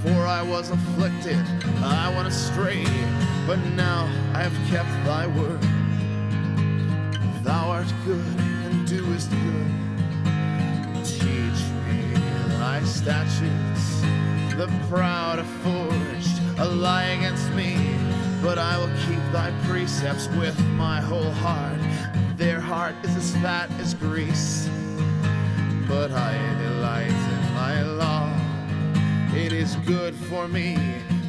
For I was afflicted, I went astray, but now I have kept thy word. Thou art good and doest good. Teach me thy statutes. The proud have forged a lie against me, but I will keep thy precepts with my whole heart. Their heart is as fat as grease, but I delight in thy law. It is good for me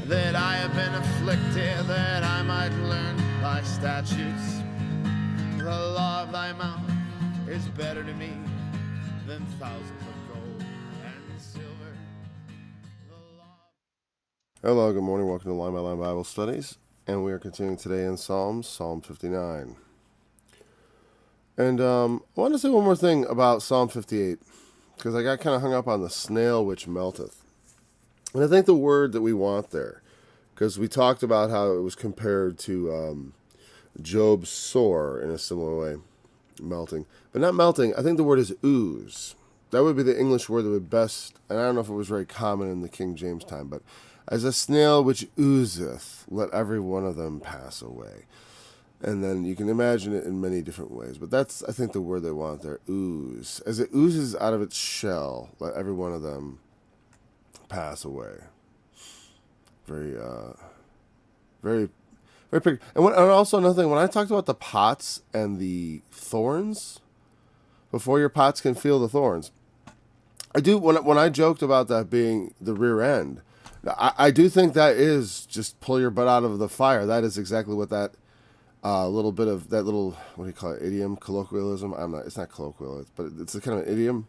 that I have been afflicted, that I might learn thy statutes. The law of thy mouth is better to me than thousands of gold and silver. Hello, good morning. Welcome to Line by Line Bible Studies. And we are continuing today in Psalm 59. And I want to say one more thing about Psalm 58, because I got kind of hung up on the snail which melteth. And I think the word that we want there, because we talked about how it was compared to Job's sore in a similar way, melting. But not melting, I think the word is ooze. That would be the English word that would best, and I don't know if it was very common in the King James time, but as a snail which oozeth, let every one of them pass away. And then you can imagine it in many different ways. But that's, I think, the word they want there, ooze. As it oozes out of its shell, let every one of them pass away. Very pretty. And also another thing, when I talked about the pots and the thorns, before your pots can feel the thorns, I do, when I joked about that being the rear end, I do think that is just pull your butt out of the fire. That is exactly what that little bit of that little, what do you call it, idiom, colloquialism? It's not colloquial, but it's a kind of an idiom.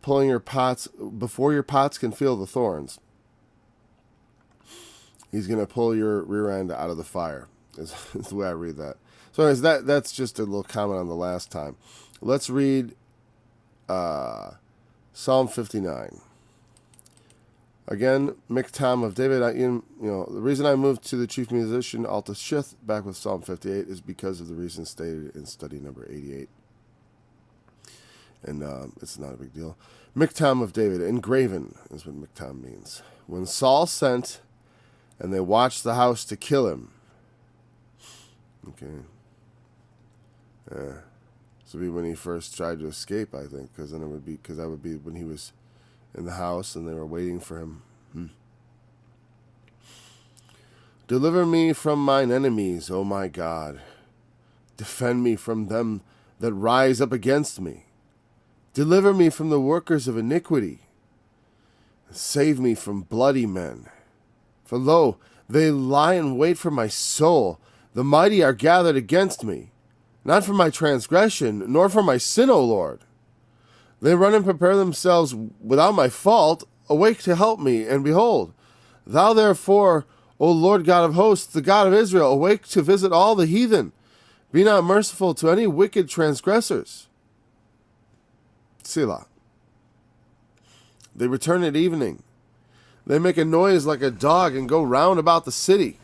Pulling your pots, before your pots can feel the thorns, he's going to pull your rear end out of the fire, is the way I read that. So anyways, that's just a little comment on the last time. Let's read Psalm 59. Again, Miktam of David. The reason I moved to the chief musician, Alta Shith, back with Psalm 58 is because of the reasons stated in study number 88. And it's not a big deal. Miktam of David, engraven is what Miktam means. When Saul sent, and they watched the house to kill him. Okay. This would be when he first tried to escape, I think, because that would be when he was in the house and they were waiting for him. Deliver me from mine enemies, O my God. Defend me from them that rise up against me. Deliver me from the workers of iniquity. Save me from bloody men. For lo, they lie in wait for my soul. The mighty are gathered against me. Not for my transgression, nor for my sin, O Lord. They run and prepare themselves without my fault. Awake to help me, and behold, thou therefore, O Lord God of hosts, the God of Israel, awake to visit all the heathen. Be not merciful to any wicked transgressors. Selah. They return at evening. They make a noise like a dog and go round about the city.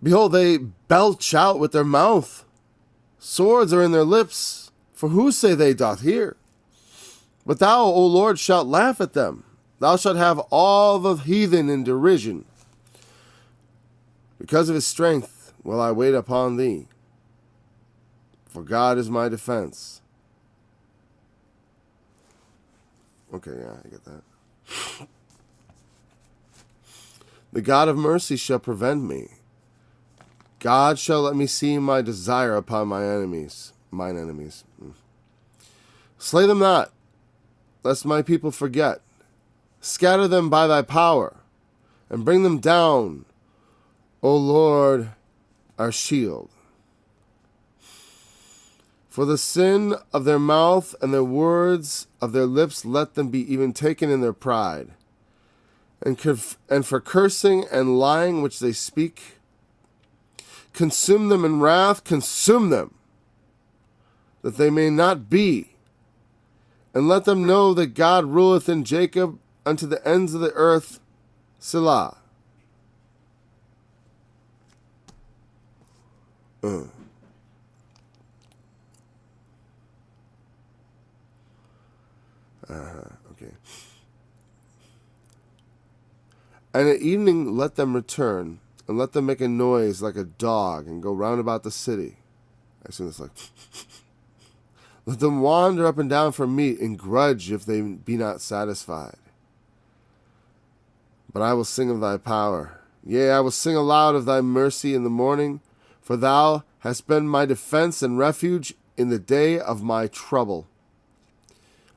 Behold, they belch out with their mouth. Swords are in their lips. For who say they doth hear? But thou, O Lord, shalt laugh at them. Thou shalt have all the heathen in derision. Because of his strength will I wait upon thee. For God is my defense. Okay, yeah, I get that. The God of mercy shall prevent me. God shall let me see my desire upon mine enemies. Slay them not, lest my people forget. Scatter them by thy power, and bring them down, O Lord, our shield. For the sin of their mouth and the words of their lips, let them be even taken in their pride. And for cursing and lying which they speak, consume them in wrath, consume them, that they may not be. And let them know that God ruleth in Jacob unto the ends of the earth. Selah. Okay. And at evening let them return, and let them make a noise like a dog, and go round about the city. I assume it's like, let them wander up and down for meat, and grudge if they be not satisfied. But I will sing of thy power. Yea, I will sing aloud of thy mercy in the morning, for thou hast been my defense and refuge in the day of my trouble.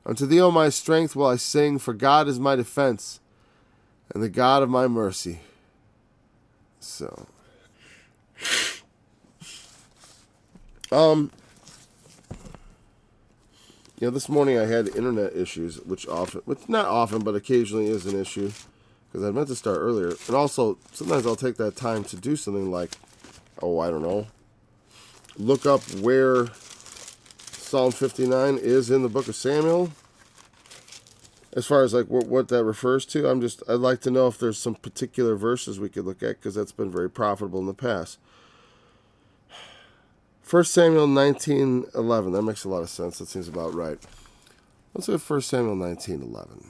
Unto thee, O my strength, will I sing, for God is my defense, and the God of my mercy. So, this morning I had internet issues, which not often, but occasionally is an issue, because I meant to start earlier. And also, sometimes I'll take that time to do something like, look up where Psalm 59 is in the book of Samuel. As far as like what that refers to, I'd like to know if there's some particular verses we could look at, because that's been very profitable in the past. 1 Samuel 19:11. That makes a lot of sense. That seems about right. Let's look at 1 Samuel 19:11.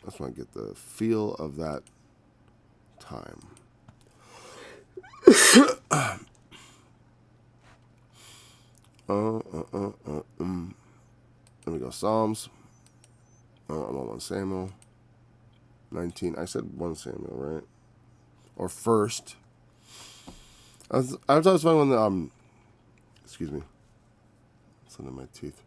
I just want to get the feel of that time. Let me go. Psalms. I'm on 1 Samuel 19. I said 1 Samuel, right? Or first. I was funny when the excuse me. It's under my teeth.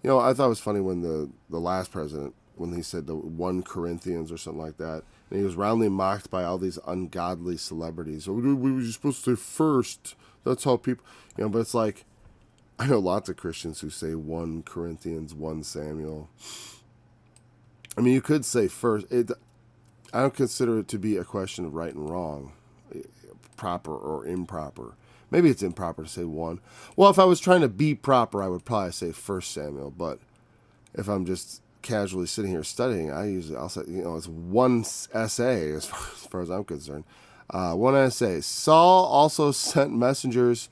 I thought it was funny when the last president, when he said the 1 Corinthians or something like that, and he was roundly mocked by all these ungodly celebrities. Oh, we were supposed to say first. That's how people, but it's like, I know lots of Christians who say 1 Corinthians, 1 Samuel. I mean, you could say first. I don't consider it to be a question of right and wrong, proper or improper. Maybe it's improper to say 1. Well, if I was trying to be proper, I would probably say 1 Samuel. But if I'm just casually sitting here studying, I'll say, it's 1 essay as far as I'm concerned. 1 essay. Saul also sent messengers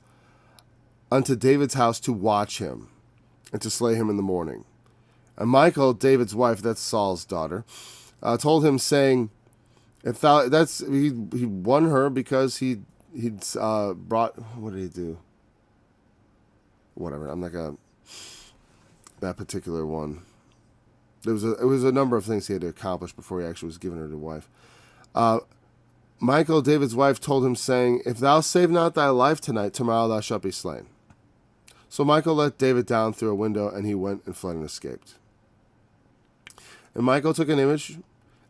unto David's house to watch him and to slay him in the morning. And Michal, David's wife, that's Saul's daughter, told him, saying, "If thou," he won her because he'd brought. What did he do? Whatever. I'm not gonna. That particular one. It was a number of things he had to accomplish before he actually was given her to wife. Michal, David's wife, told him, saying, "If thou save not thy life tonight, tomorrow thou shalt be slain." So Michal let David down through a window, and he went and fled and escaped. And Michal took an image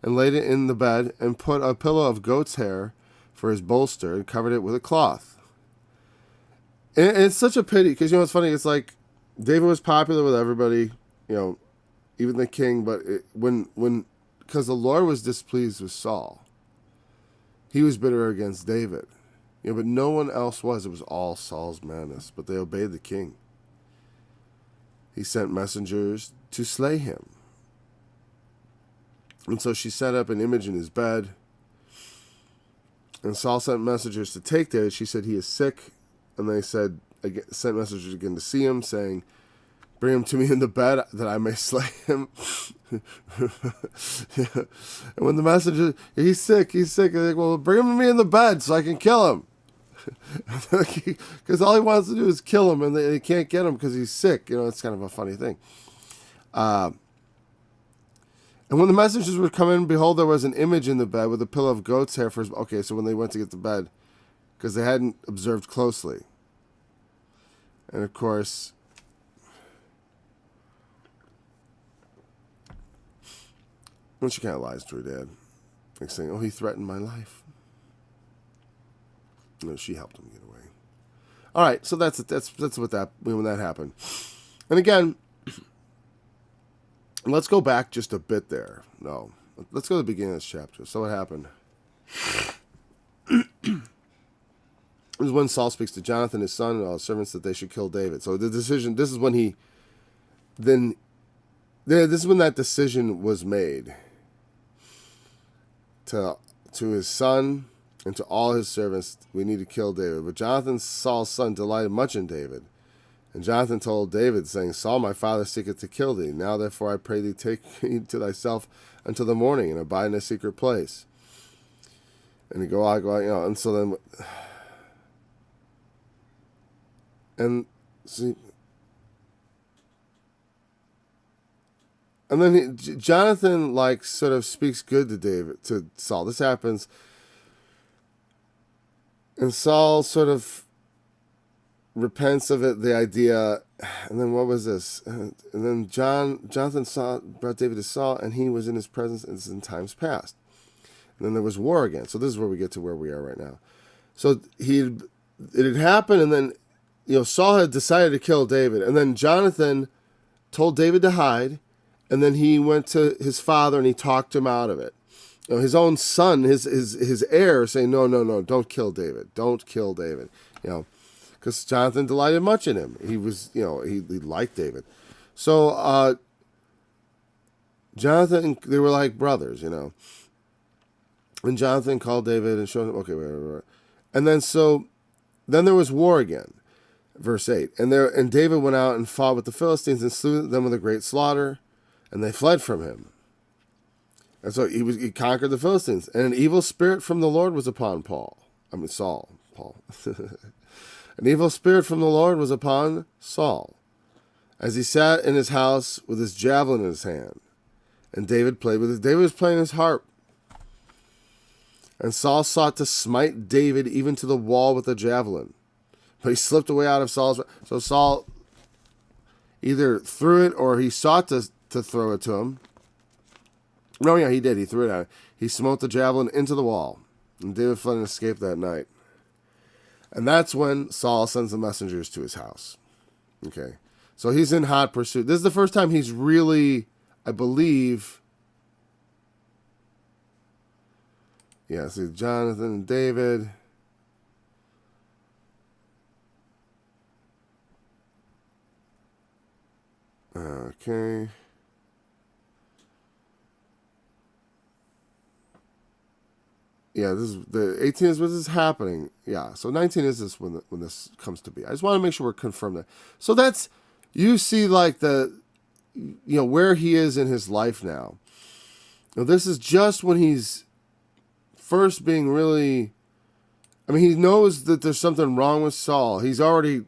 and laid it in the bed, and put a pillow of goat's hair for his bolster, and covered it with a cloth. And it's such a pity, because what's funny? It's like David was popular with everybody, even the king. But because the Lord was displeased with Saul, he was bitter against David. But no one else was. It was all Saul's madness. But they obeyed the king. He sent messengers to slay him. And so she set up an image in his bed. And Saul sent messengers to take David. She said, he is sick. And they sent messengers again to see him, saying, bring him to me in the bed that I may slay him. And when the messenger, he's sick. They're like, well, bring him to me in the bed so I can kill him. Because all he wants to do is kill him, and they can't get him because he's sick. It's kind of a funny thing. And when the messengers were come in, behold, there was an image in the bed with a pillow of goat's hair for his... Okay, so when they went to get the bed, because they hadn't observed closely. And of course... When she kind of lies to her dad. Like saying, he threatened my life. She helped him get away. All right, so that's what when that happened. And again... Let's go back just a bit there. No. Let's go to the beginning of this chapter. So what happened? This is when Saul speaks to Jonathan, his son, and all his servants that they should kill David. So the decision, this is when this is when that decision was made. To his son and to all his servants, we need to kill David. But Jonathan, Saul's son, delighted much in David And Jonathan told David, saying, Saul my father seeketh to kill thee. Now therefore I pray thee, take heed to thyself until the morning, and abide in a secret place. And he go out, and so then, and see, and then Jonathan sort of speaks good to Saul. This happens, and Saul sort of repents of it, the idea, and then what was this? And then Jonathan brought David to Saul, and he was in his presence as in times past. And then there was war again. So this is where we get to where we are right now. So it had happened, and then Saul had decided to kill David, and then Jonathan told David to hide, and then he went to his father and he talked him out of it. His own son, his heir, saying, no, don't kill David, because Jonathan delighted much in him. He was, he liked David. So Jonathan, they were like brothers, And Jonathan called David and showed him, okay, wait. And then there was war again, verse 8. And David went out and fought with the Philistines and slew them with a great slaughter, and they fled from him. And so he conquered the Philistines. And an evil spirit from the Lord was upon Saul. An evil spirit from the Lord was upon Saul, as he sat in his house with his javelin in his hand. And David played with it. David was playing his harp. And Saul sought to smite David even to the wall with a javelin. But he slipped away out of Saul's. So Saul either threw it or he sought to throw it to him. No, yeah, he did. He threw it at him. He smote the javelin into the wall. And David fled and escaped that night. And that's when Saul sends the messengers to his house. Okay. So he's in hot pursuit. This is the first time he's really, I believe... Yeah, see, Jonathan and David. Okay. Yeah, this is the 18 is when this is happening. Yeah, so 19 is this when this comes to be. I just want to make sure we're confirmed that. So that's, you see where he is in his life now. Now, this is just when he's first being really, he knows that there's something wrong with Saul. He's already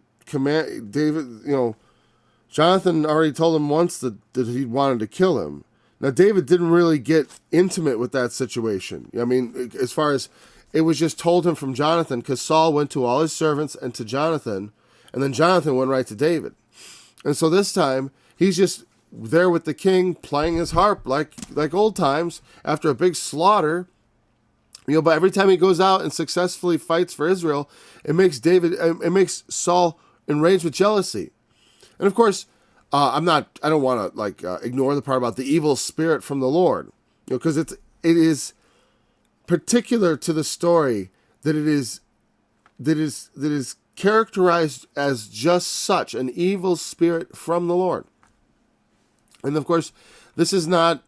Jonathan already told him once that he wanted to kill him. Now, David didn't really get intimate with that situation. As far as, it was just told him from Jonathan, because Saul went to all his servants and to Jonathan, and then Jonathan went right to David. And so this time, he's just there with the king, playing his harp like old times, after a big slaughter. But every time he goes out and successfully fights for Israel, it makes Saul enraged with jealousy. And of course, I don't want to ignore the part about the evil spirit from the Lord, because it is particular to the story that it is characterized as just such, an evil spirit from the Lord. And of course, this is not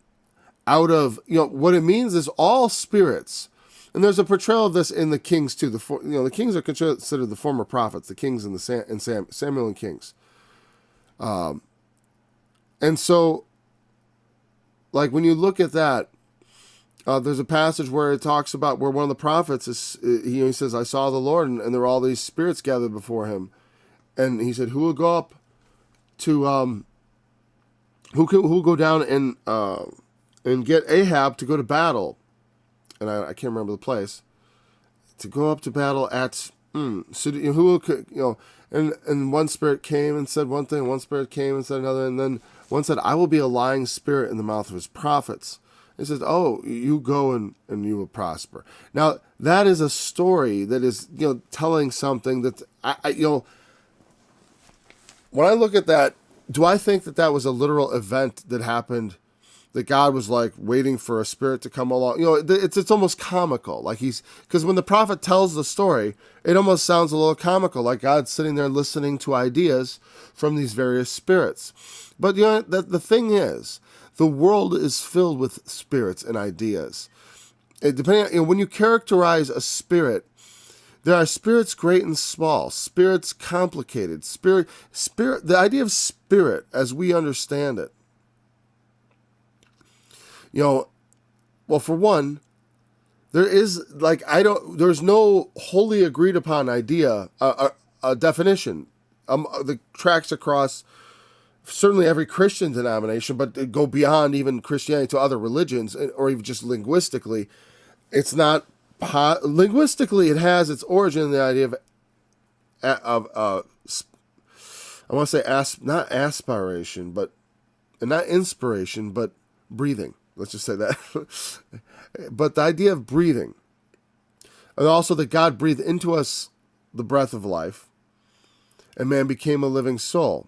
out of, what it means is all spirits. And there's a portrayal of this in the Kings too. The Kings are considered the former prophets, the Kings and Samuel and Kings. And so, when you look at that, there's a passage where it talks about where one of the prophets he says, I saw the Lord, and there were all these spirits gathered before him. And he said, who will go up to, who will go down and get Ahab to go to battle? And I can't remember the place, to go up to battle at, so who will, and one spirit came and said one thing, one spirit came and said another, and then one said, I will be a lying spirit in the mouth of his prophets. He says, oh, you go and you will prosper. Now, that is a story that is, telling something that, when I look at that, do I think that was a literal event that happened, that God was waiting for a spirit to come along? It's almost comical. Because when the prophet tells the story, it almost sounds a little comical, like God's sitting there listening to ideas from these various spirits. But the thing is, the world is filled with spirits and ideas. Depending on, when you characterize a spirit, There are spirits great and small, spirits complicated, spirit. The idea of spirit, as we understand it, well, for one, there's no wholly agreed upon idea, a definition, that tracks across certainly every Christian denomination, but go beyond even Christianity to other religions, or even just linguistically. It's not linguistically. It has its origin in the idea of I want to say not aspiration, but and not inspiration, but breathing. Let's just say that. But the idea of breathing, and also that God breathed into us the breath of life, and man became a living soul.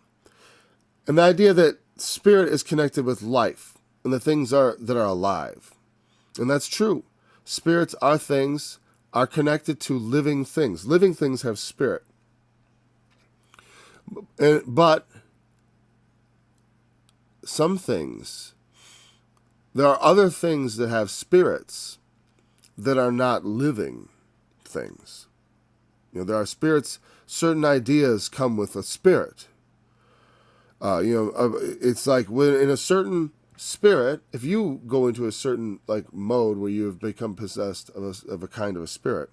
And the idea that spirit is connected with life and the things that are alive. And that's true. Spirits are connected to living things. Living things have spirit. But some things, there are other things that have spirits that are not living things. There are spirits, certain ideas come with a spirit. It's like when in a certain spirit, if you go into a certain mode where you have become possessed of a kind of a spirit,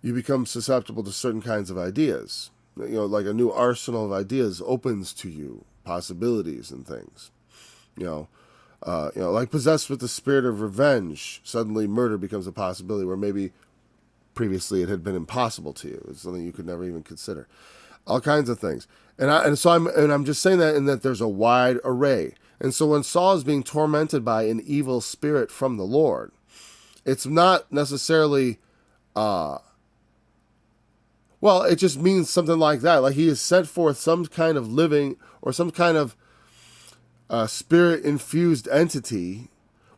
you become susceptible to certain kinds of ideas. Like a new arsenal of ideas opens to you, possibilities and things. Like possessed with the spirit of revenge, suddenly murder becomes a possibility where maybe previously it had been impossible to you. It's something you could never even consider. All kinds of things. So I'm just saying that in that there's a wide array. And so when Saul is being tormented by an evil spirit from the Lord, it's not necessarily, it just means something like that. Like he has sent forth some kind of living or some kind of spirit-infused entity,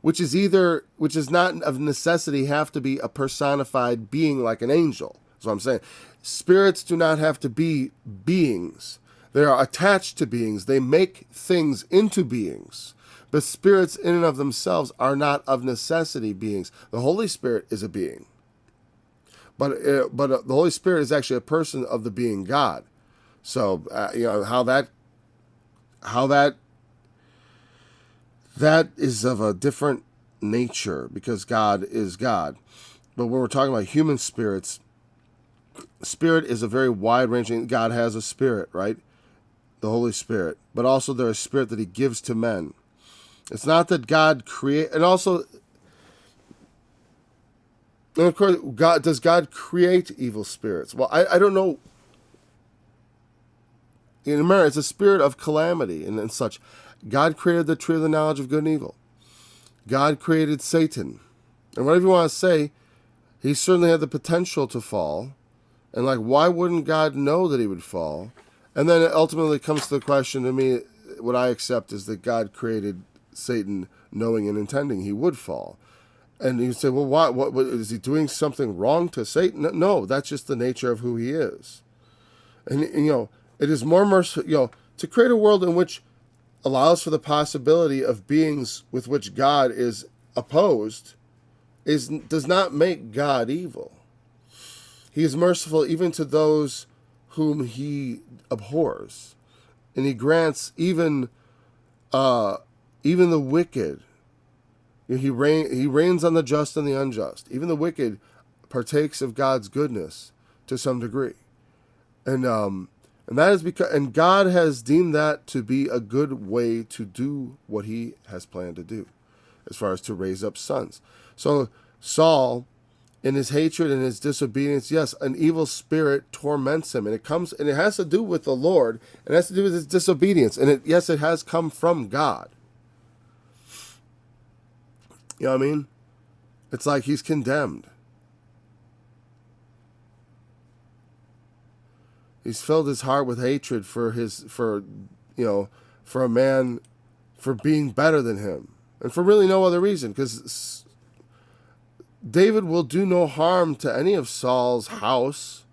which is not of necessity have to be a personified being like an angel. That's what I'm saying. Spirits do not have to be beings. They are attached to beings. They make things into beings. But spirits in and of themselves are not of necessity beings. The Holy Spirit is a being. But the Holy Spirit is actually a person of the being God. So, how that is of a different nature because God is God. But when we're talking about human spirits, spirit is a very wide-ranging. God has a spirit, right? The Holy Spirit. But also there is spirit that he gives to men. It's not that God create, and of course, does God create evil spirits? Well, I don't know. In America, it's a spirit of calamity and such. God created the tree of the knowledge of good and evil. God created Satan. And whatever you want to say, he certainly had the potential to fall. And why wouldn't God know that he would fall? And then it ultimately comes to the question to me, what I accept is that God created Satan knowing and intending he would fall. And you say, well, what is he doing something wrong to Satan? No, that's just the nature of who he is. And it is more merciful, to create a world in which allows for the possibility of beings with which God is opposed does not make God evil. He is merciful even to those whom he abhors, and he grants even the wicked. He reigns on the just and the unjust. Even the wicked partakes of God's goodness to some degree, and that is because God has deemed that to be a good way to do what he has planned to do, as far as to raise up sons. So Saul, in his hatred and his disobedience, yes, an evil spirit torments him, and it has to do with the Lord, and it has to do with his disobedience, and it has come from God. You know what I mean? It's like he's condemned. He's filled his heart with hatred for a man, for being better than him, and for really no other reason, because David will do no harm to any of Saul's house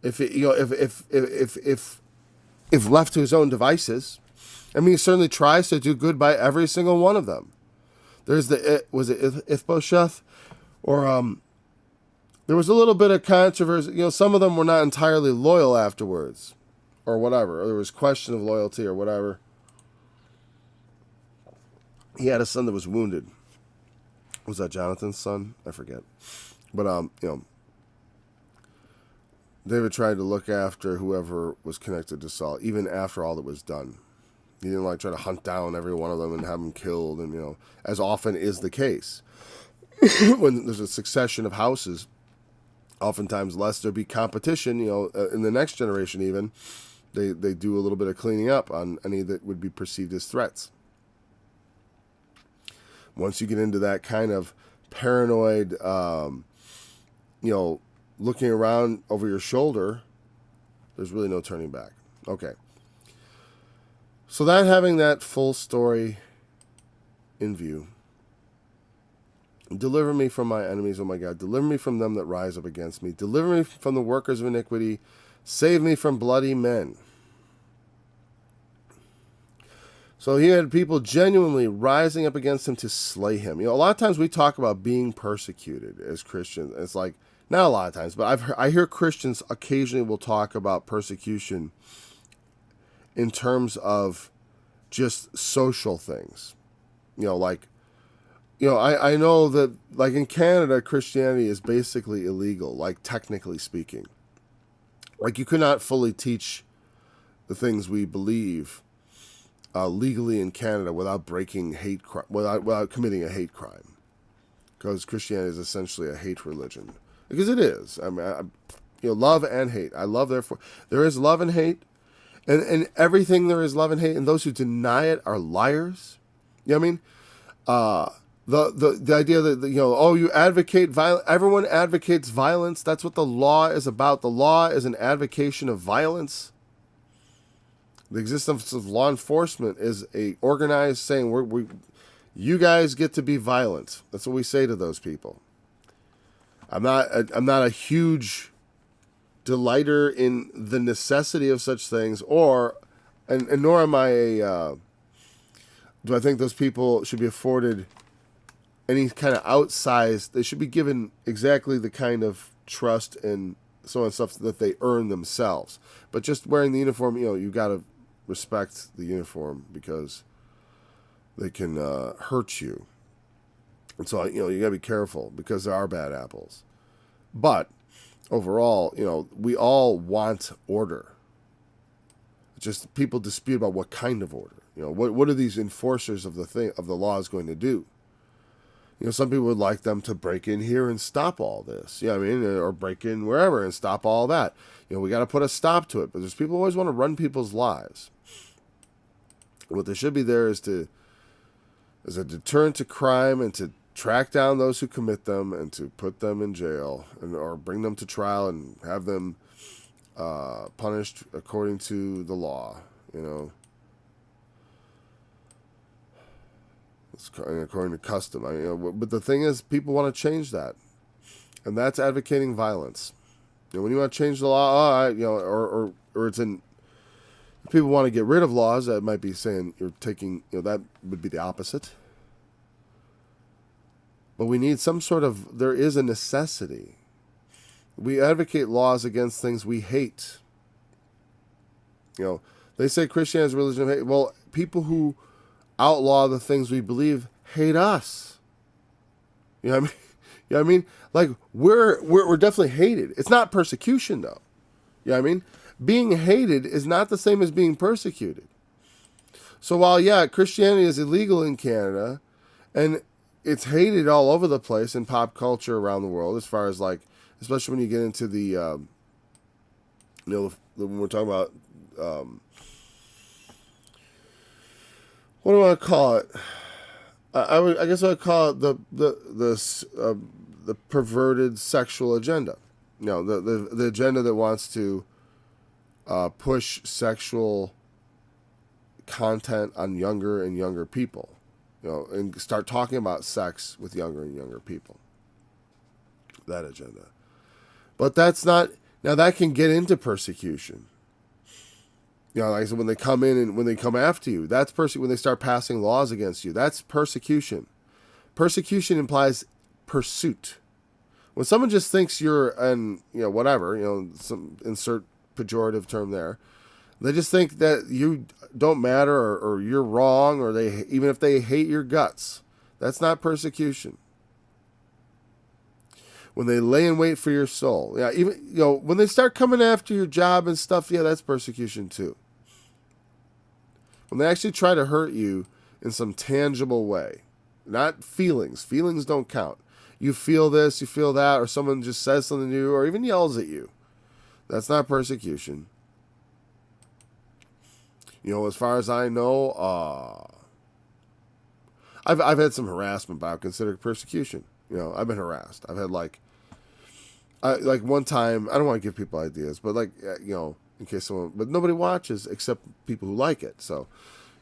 if left to his own devices. I mean, he certainly tries to do good by every single one of them. There's was it Ishbosheth, or there was a little bit of controversy. Some of them were not entirely loyal afterwards, or whatever. Or there was question of loyalty or whatever. He had a son that was wounded. Was that Jonathan's son? I forget. But David tried to look after whoever was connected to Saul, even after all that was done. He didn't try to hunt down every one of them and have them killed, and as often is the case when there's a succession of houses. Oftentimes, lest there be competition, in the next generation even, they do a little bit of cleaning up on any that would be perceived as threats. Once you get into that kind of paranoid, looking around over your shoulder, there's really no turning back. Okay. So that having that full story in view, deliver me from my enemies, O my God. Deliver me from them that rise up against me. Deliver me from the workers of iniquity. Save me from bloody men. So he had people genuinely rising up against him to slay him. A lot of times we talk about being persecuted as Christians. It's like, not a lot of times, but I hear Christians occasionally will talk about persecution in terms of just social things. I know that, in Canada, Christianity is basically illegal, technically speaking. You could not fully teach the things we believe legally in Canada without breaking hate crime, without committing a hate crime, because Christianity is essentially a hate religion. Because it is. Love and hate. I love, therefore. There is love and hate. And everything there is love and hate. And those who deny it are liars. You know what I mean? The idea that, you advocate violence. Everyone advocates violence. That's what the law is about. The law is an advocation of violence. The existence of law enforcement is a organized saying, you guys get to be violent. That's what we say to those people. I'm not a huge delighter in the necessity of such things, and nor am I do I think those people should be afforded any kind of outsized. They should be given exactly the kind of trust and so on stuff that they earn themselves. But just wearing the uniform, you got to respect the uniform because they can hurt you. And so, you got to be careful because there are bad apples. But overall, we all want order. It's just people dispute about what kind of order. What are these enforcers of the laws going to do? Some people would like them to break in here and stop all this. Or break in wherever and stop all that. We got to put a stop to it. But there's people who always want to run people's lives. What there should be there is a deterrent to crime and to track down those who commit them and to put them in jail or bring them to trial and have them punished according to the law. According to custom. But the thing is, people want to change that, and that's advocating violence. When you want to change the law, or it's in. If people want to get rid of laws, that might be saying you're taking. That would be the opposite. But we need some sort of. There is a necessity. We advocate laws against things we hate. They say Christianity is a religion of hate. Well, people who outlaw the things we believe hate us. You know what I mean? We're definitely hated. It's not persecution though. You know what I mean? Being hated is not the same as being persecuted. So while Christianity is illegal in Canada and it's hated all over the place in pop culture around the world, as far as especially when you get into the when we're talking about what do I call it? I guess I would call it the perverted sexual agenda. The agenda that wants to push sexual content on younger and younger people, and start talking about sex with younger and younger people. That agenda, but that's not. Now that can get into persecution. Like I said, when they come in and when they come after you, that's when they start passing laws against you. That's persecution. Persecution implies pursuit. When someone just thinks you're whatever, some insert pejorative term there, they just think that you don't matter, or you're wrong, or even if they hate your guts. That's not persecution. When they lay in wait for your soul, yeah, even when they start coming after your job and stuff, yeah, that's persecution too. When they actually try to hurt you in some tangible way, not feelings. Feelings don't count. You feel this, you feel that, or someone just says something to you, or even yells at you. That's not persecution. As far as I know, I've had some harassment, but I would consider it persecution. I've been harassed. I've had like one time. I don't want to give people ideas, but in case someone, but nobody watches except people who like it. So,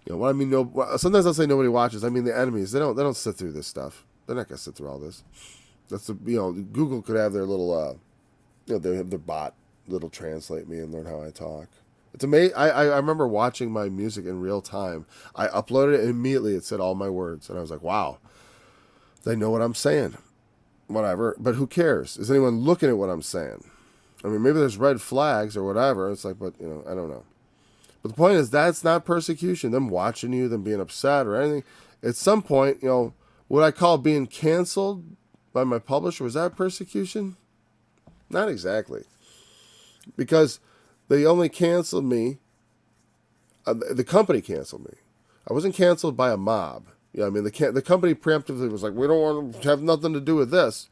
what I mean. Sometimes I'll say nobody watches. I mean the enemies. They don't sit through this stuff. They're not gonna sit through all this. That's Google could have their little, they have their bot that'll translate me and learn how I talk. It's amazing. I remember watching my music in real time. I uploaded it and immediately. It said all my words, and I was like, wow, they know what I'm saying. Whatever, but who cares? Is anyone looking at what I'm saying? I mean, maybe there's red flags or whatever. It's like, but I don't know. But the point is, that's not persecution. Them watching you, them being upset or anything. At some point, what I call being canceled by my publisher, was that persecution? Not exactly. Because they only canceled me. The company canceled me. I wasn't canceled by a mob. I mean, the company preemptively was like, we don't want to have nothing to do with this.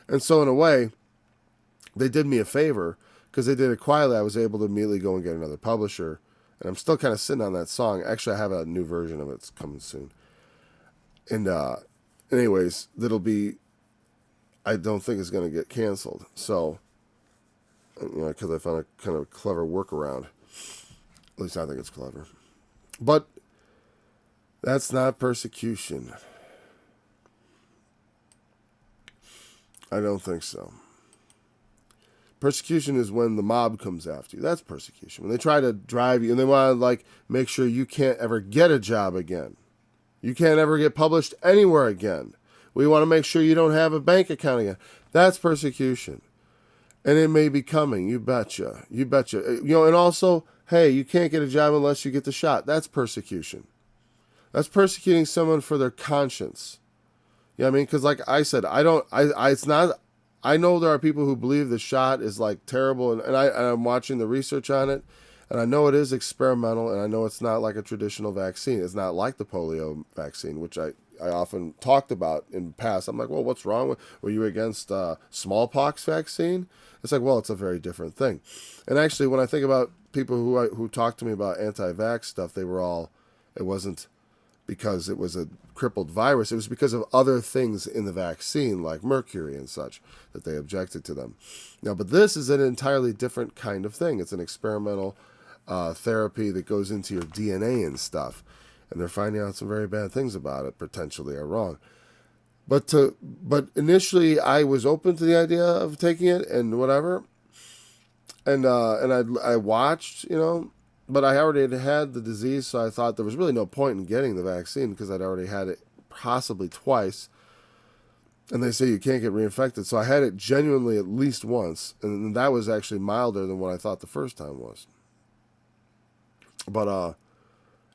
And so in a way, they did me a favor, because they did it quietly. I was able to immediately go and get another publisher. And I'm still kind of sitting on that song. Actually, I have a new version of it. It's coming soon. And anyways, I don't think it's going to get canceled. So, because I found a kind of clever workaround. At least I think it's clever. But that's not persecution. I don't think so. Persecution is when the mob comes after you. That's persecution. When they try to drive you and they want to make sure you can't ever get a job again. You can't ever get published anywhere again. We want to make sure you don't have a bank account again. That's persecution. And it may be coming. You betcha. You betcha. And also, hey, you can't get a job unless you get the shot. That's persecution. That's persecuting someone for their conscience. You know what I mean? Because like I said, I know there are people who believe the shot is terrible, and I'm watching the research on it, and I know it is experimental, and I know it's not like a traditional vaccine. It's not like the polio vaccine, which I often talked about in the past. I'm like, well, what's wrong? Were you against smallpox vaccine? It's like, well, it's a very different thing. And actually, when I think about people who talk to me about anti-vax stuff, it wasn't because it was a crippled virus. It was because of other things in the vaccine, like mercury and such, that they objected to them. Now, but this is an entirely different kind of thing. It's an experimental therapy that goes into your DNA and stuff. And they're finding out some very bad things about it, potentially are wrong. But initially, I was open to the idea of taking it and whatever. And I watched, but I already had the disease, so I thought there was really no point in getting the vaccine because I'd already had it possibly twice. And they say you can't get reinfected. So I had it genuinely at least once. And that was actually milder than what I thought the first time was. But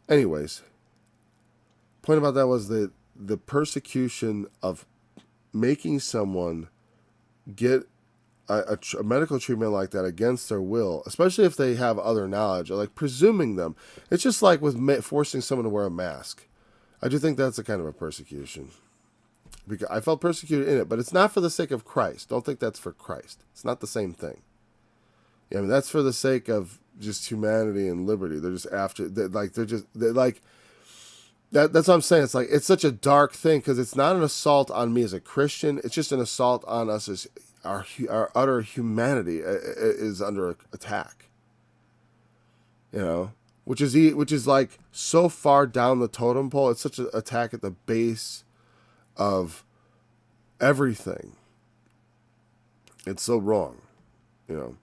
anyways, point about that was the persecution of making someone get a medical treatment like that against their will, especially if they have other knowledge, or presuming them. It's just like with forcing someone to wear a mask. I do think that's a kind of a persecution. Because I felt persecuted in it, but it's not for the sake of Christ. Don't think that's for Christ. It's not the same thing. That's for the sake of just humanity and liberty. They're just after, that's what I'm saying. It's such a dark thing because it's not an assault on me as a Christian. It's just an assault on us as our utter humanity is under attack. Which is so far down the totem pole. It's such an attack at the base of everything. It's so wrong, And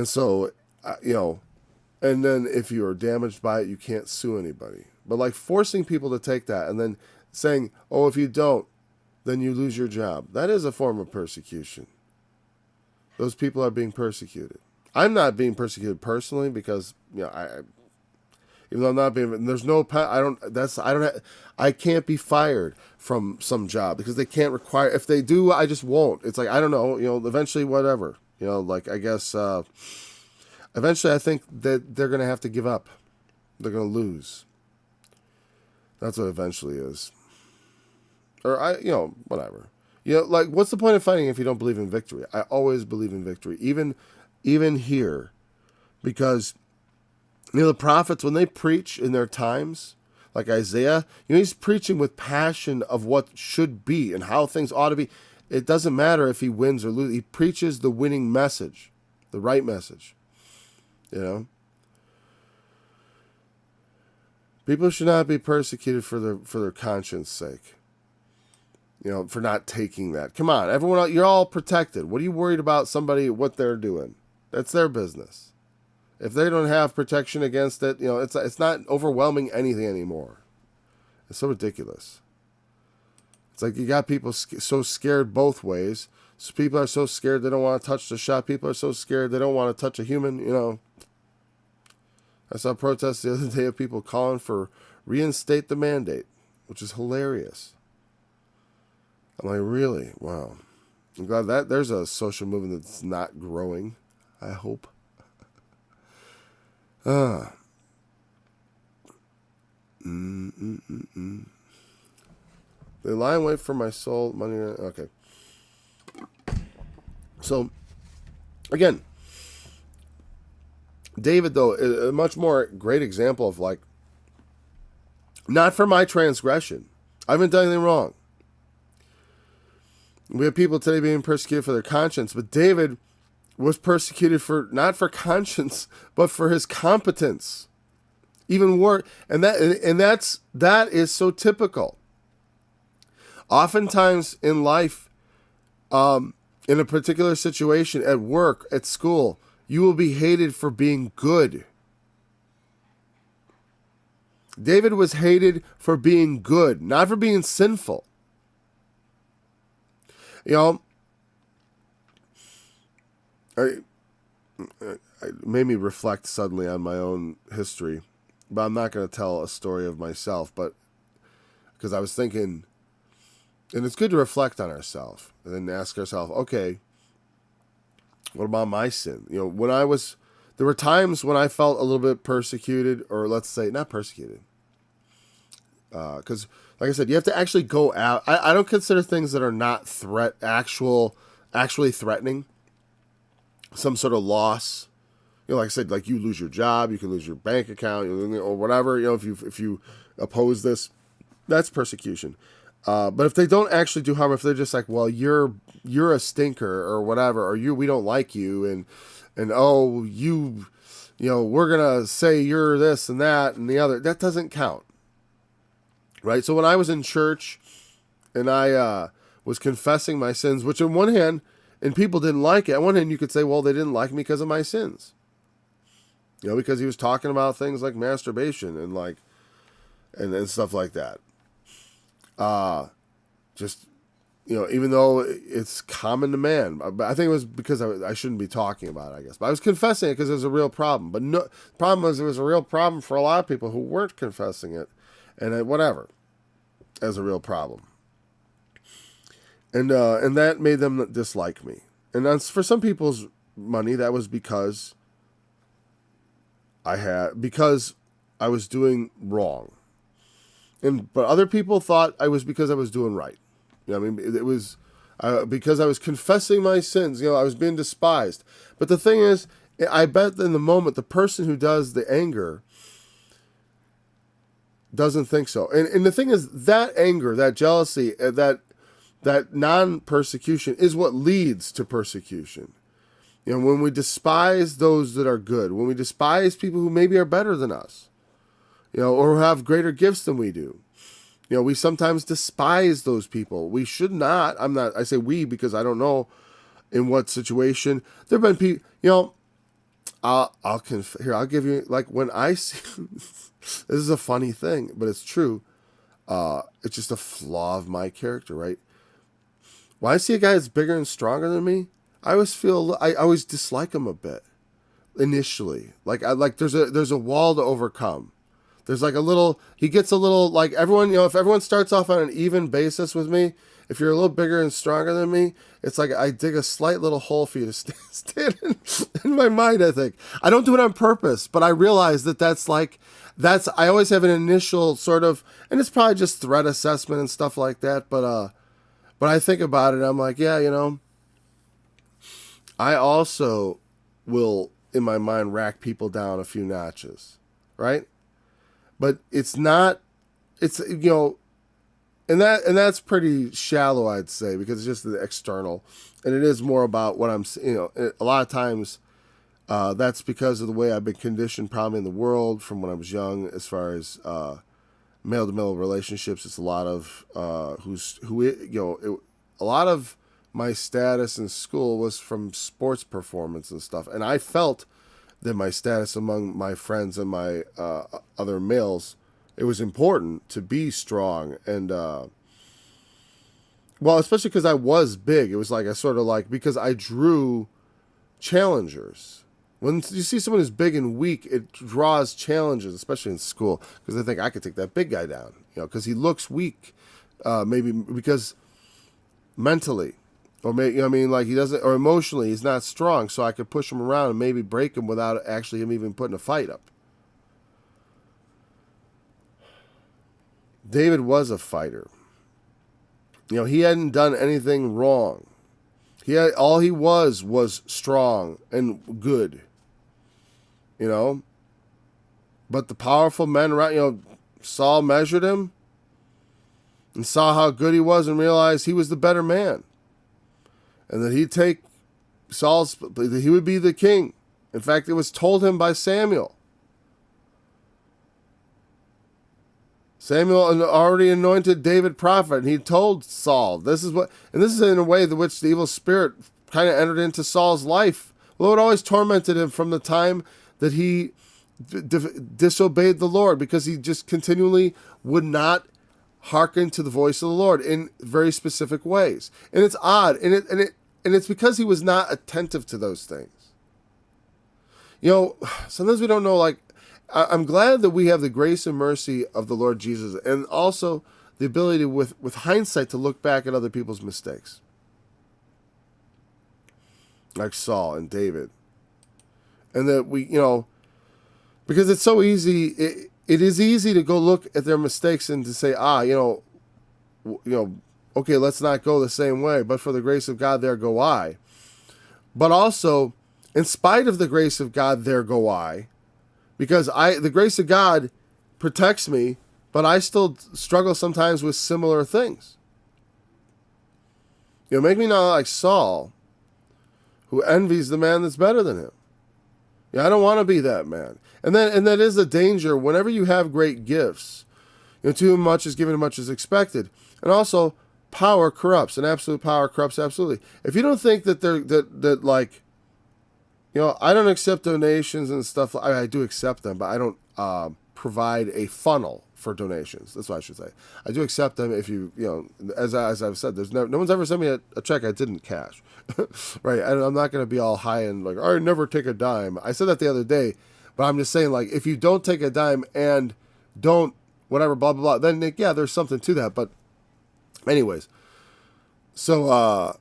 so, and then if you are damaged by it, you can't sue anybody. But forcing people to take that and then saying, oh, if you don't, then you lose your job. That is a form of persecution. Those people are being persecuted. I'm not being persecuted personally because, even though I'm not being, there's no, I can't be fired from some job because they can't require, if they do, I just won't. It's like, I don't know, eventually whatever, I guess, eventually I think that they're going to have to give up. They're going to lose. That's what eventually is. Or whatever. What's the point of fighting if you don't believe in victory? I always believe in victory, even here, because the prophets, when they preach in their times, like Isaiah, he's preaching with passion of what should be and how things ought to be. It doesn't matter if he wins or loses. He preaches the winning message, the right message. People should not be persecuted for their conscience sake. For not taking that. Come on, everyone, you're all protected. What are you worried about somebody, what they're doing? That's their business. If they don't have protection against it, it's not overwhelming anything anymore. It's so ridiculous. It's like you got people so scared both ways. So people are so scared they don't want to touch the shop. People are so scared they don't want to touch a human, I saw protests the other day of people calling for reinstate the mandate, which is hilarious. I'm like, really? Wow. I'm glad that there's a social movement that's not growing, I hope. They lie in wait for my soul, money. Okay. So, again, David, though, is a much more great example of not for my transgression. I haven't done anything wrong. We have people today being persecuted for their conscience, but David was persecuted not for conscience, but for his competence. Even worse, and that is so typical. Oftentimes in life, in a particular situation, at work, at school, you will be hated for being good. David was hated for being good, not for being sinful. It made me reflect suddenly on my own history, but I'm not going to tell a story of myself, but because I was thinking, and it's good to reflect on ourselves and then ask ourselves, okay, what about my sin? There were times when I felt a little bit persecuted, or let's say not persecuted, because like I said, you have to actually go out. I don't consider things that are not actually threatening, some sort of loss. Like I said, like you lose your job, you can lose your bank account, or whatever. If you oppose this, that's persecution. But if they don't actually do harm, if they're just like, well, you're a stinker or whatever, or we don't like you, and we're gonna say you're this and that and the other, that doesn't count. Right? So when I was in church and I was confessing my sins, which on one hand, and people didn't like it, on one hand you could say, well, they didn't like me because of my sins. Because he was talking about things like masturbation and and stuff like that. Even though it's common to man, I think it was because I shouldn't be talking about it, I guess. But I was confessing it because it was a real problem. But the problem was it was a real problem for a lot of people who weren't confessing it, and whatever, as a real problem. And that made them dislike me. And that's, for some people's money, that was because I was doing wrong. But other people thought I was because I was doing right. It was because I was confessing my sins. I was being despised. But the thing is, I bet in the moment, the person who does the anger doesn't think so. And the thing is, that anger, that jealousy, that non-persecution is what leads to persecution. When we despise those that are good, when we despise people who maybe are better than us, or have greater gifts than we do. We sometimes despise those people. We should not. I say we because I don't know in what situation. There have been people, I'll give you, when I see, this is a funny thing, but it's true. It's just a flaw of my character, right? When I see a guy that's bigger and stronger than me, I always dislike him a bit initially. Like there's a wall to overcome. There's like he gets a little, like everyone, if everyone starts off on an even basis with me, if you're a little bigger and stronger than me, it's like I dig a slight little hole for you to stand in my mind, I think. I don't do it on purpose, but I realize I always have an initial sort of, and it's probably just threat assessment and stuff like that, but I think about it, I'm like, yeah, I also will, in my mind, rack people down a few notches, right? But it's not, and that's pretty shallow, I'd say, because it's just the external, and it is more about what I'm, a lot of times, that's because of the way I've been conditioned probably in the world from when I was young, as far as male to male relationships. It's a lot of a lot of my status in school was from sports performance and stuff, and I felt that my status among my friends and my other males, it was important to be strong. And especially because I was big, it was like because I drew challengers. When you see someone who's big and weak, it draws challenges, especially in school, because they think I could take that big guy down, because he looks weak, maybe because mentally, or maybe, like he doesn't, or emotionally, he's not strong, so I could push him around and maybe break him without actually him even putting a fight up. David was a fighter. He hadn't done anything wrong. All he was strong and good. But the powerful men around, Saul measured him and saw how good he was and realized he was the better man. And that he'd take he would be the king. In fact, it was told him by Samuel. Samuel already anointed David prophet, and he told Saul, this is in a way in which the evil spirit kind of entered into Saul's life. The Lord always tormented him from the time that he disobeyed the Lord, because he just continually would not hearken to the voice of the Lord in very specific ways. And it's odd, and it's because he was not attentive to those things. Sometimes we don't know, like, I'm glad that we have the grace and mercy of the Lord Jesus, and also the ability with hindsight to look back at other people's mistakes, like Saul and David, and that we, because it's so easy. It is easy to go look at their mistakes and to say, okay, let's not go the same way. But for the grace of God, there go I. But also, in spite of the grace of God, there go I. Because the grace of God protects me, but I still struggle sometimes with similar things. Make me not like Saul, who envies the man that's better than him. I don't want to be that man. And that is a danger whenever you have great gifts. To whom much is given, much is expected. And also, power corrupts, and absolute power corrupts absolutely. If you don't think that I don't accept donations and stuff. I do accept them, but I don't provide a funnel for donations. That's what I should say. I do accept them if as I've said, no one's ever sent me a check I didn't cash. Right? I'm not going to be all high and like, I never take a dime. I said that the other day, but I'm just saying, like, if you don't take a dime and don't whatever, blah, blah, blah, then there's something to that. But anyways, so,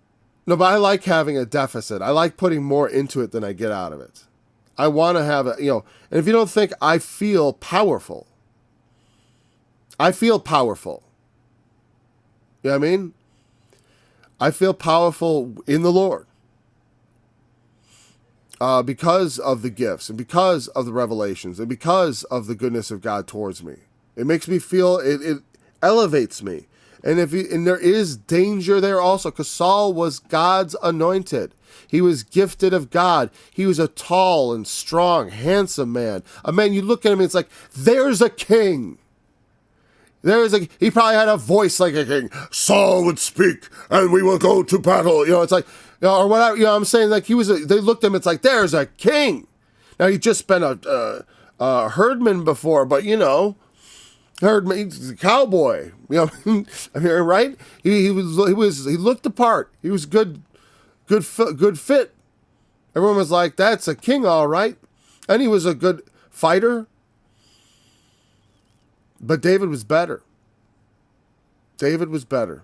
no, but I like having a deficit. I like putting more into it than I get out of it. I want to have and if you don't think I feel powerful, I feel powerful. You know what I mean? I feel powerful in the Lord. Because of the gifts and because of the revelations and because of the goodness of God towards me. It makes me feel, it elevates me. And there is danger there also, because Saul was God's anointed. He was gifted of God. He was a tall and strong, handsome man. A man, you look at him and it's like, there's a king. He probably had a voice like a king. Saul would speak and we will go to battle. It's like, or whatever, I'm saying, like, they looked at him, it's like, there's a king. Now, he'd just been a herdman before, but Heard me, he's a cowboy. You know, I mean, right? He looked the part. He was good fit. Everyone was like, that's a king, all right. And he was a good fighter. But David was better. David was better.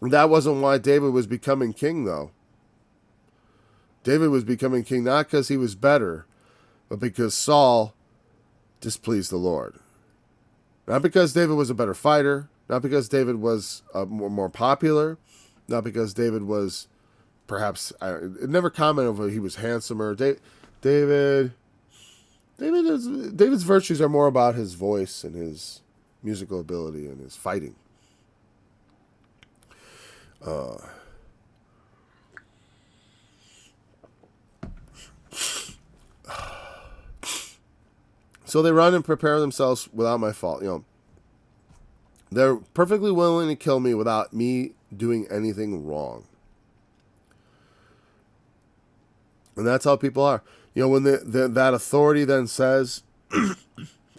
And that wasn't why David was becoming king, though. David was becoming king not because he was better, but because Saul displeased the Lord. Not because David was a better fighter, not because David was more popular, not because David was perhaps, it never commented whether he was handsomer. David's virtues are more about his voice and his musical ability and his fighting. So they run and prepare themselves without my fault. You know, they're perfectly willing to kill me without me doing anything wrong. And that's how people are. You know, when that authority then says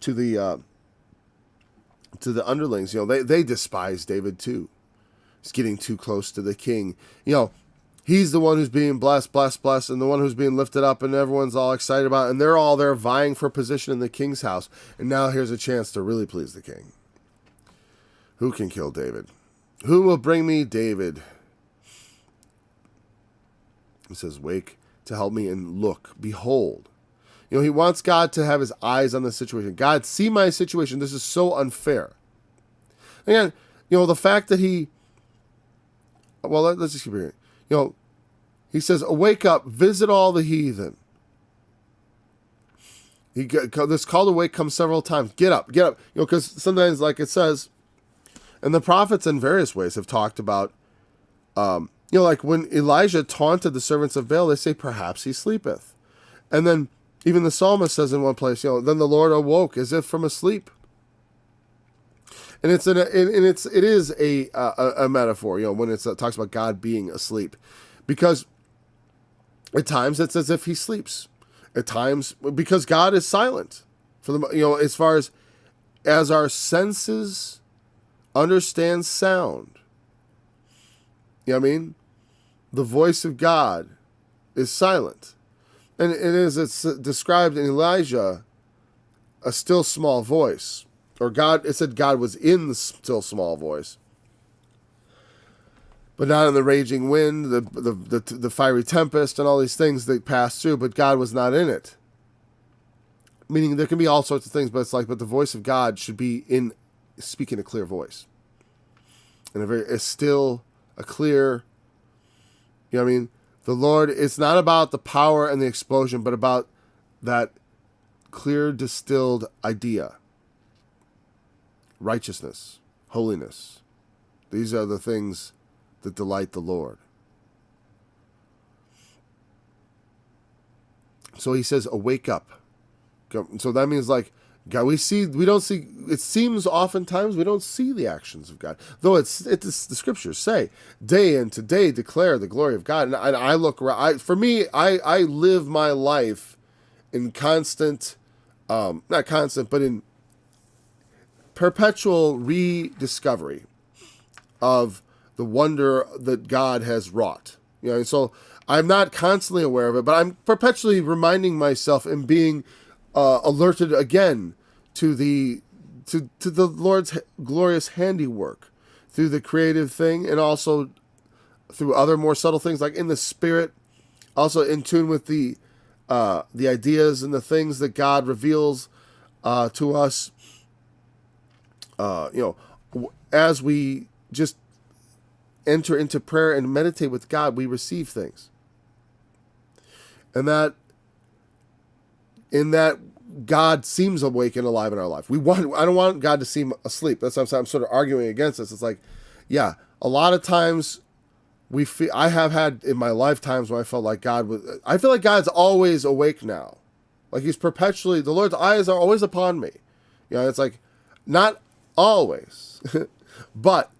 to the underlings, you know, they despise David too. He's getting too close to the king. You know, he's the one who's being blessed, and the one who's being lifted up, and everyone's all excited about it. And they're all there vying for position in the king's house. And now here's a chance to really please the king. Who can kill David? Who will bring me David? He says, wake to help me and look, behold. You know, he wants God to have his eyes on the situation. God, see my situation. This is so unfair. Again, you know, the fact that let's just keep reading. You know, he says, awake up, visit all the heathen. This call to wake comes several times. Get up. You know, because sometimes, like it says, and the prophets in various ways have talked about, you know, like when Elijah taunted the servants of Baal, they say, perhaps he sleepeth. And then even the psalmist says in one place, you know, then the Lord awoke as if from a sleep. And it is a metaphor, you know, when it talks about God being asleep, because at times it's as if he sleeps. At times, because God is silent for the, you know, as far as our senses understand sound. You know what I mean? The voice of God is silent, and it's described in Elijah, a still small voice. Or God, it said God was in the still small voice, but not in the raging wind, the fiery tempest, and all these things that passed through. But God was not in it. Meaning there can be all sorts of things, but it's like, but the voice of God should be in speaking a clear voice, and a still, a clear. You know what I mean? The Lord. It's not about the power and the explosion, but about that clear, distilled idea. Righteousness, holiness. These are the things that delight the Lord. So he says, awake up. So that means like, God, we don't see, it seems oftentimes we don't see the actions of God. Though the scriptures say, day into day declare the glory of God. And I look around, I live my life in constant, not constant, but in perpetual rediscovery of the wonder that God has wrought. You know, and so I'm not constantly aware of it, but I'm perpetually reminding myself and being alerted again to the Lord's glorious handiwork through the creative thing, and also through other more subtle things, like in the spirit, also in tune with the ideas and the things that God reveals to us. You know, as we just enter into prayer and meditate with God, we receive things. And that God seems awake and alive in our life. I don't want God to seem asleep. That's what I'm sort of arguing against this. It's like, yeah, a lot of times I have had in my lifetimes when I felt like I feel like God's always awake now. Like he's perpetually, the Lord's eyes are always upon me. You know, it's like, not always, but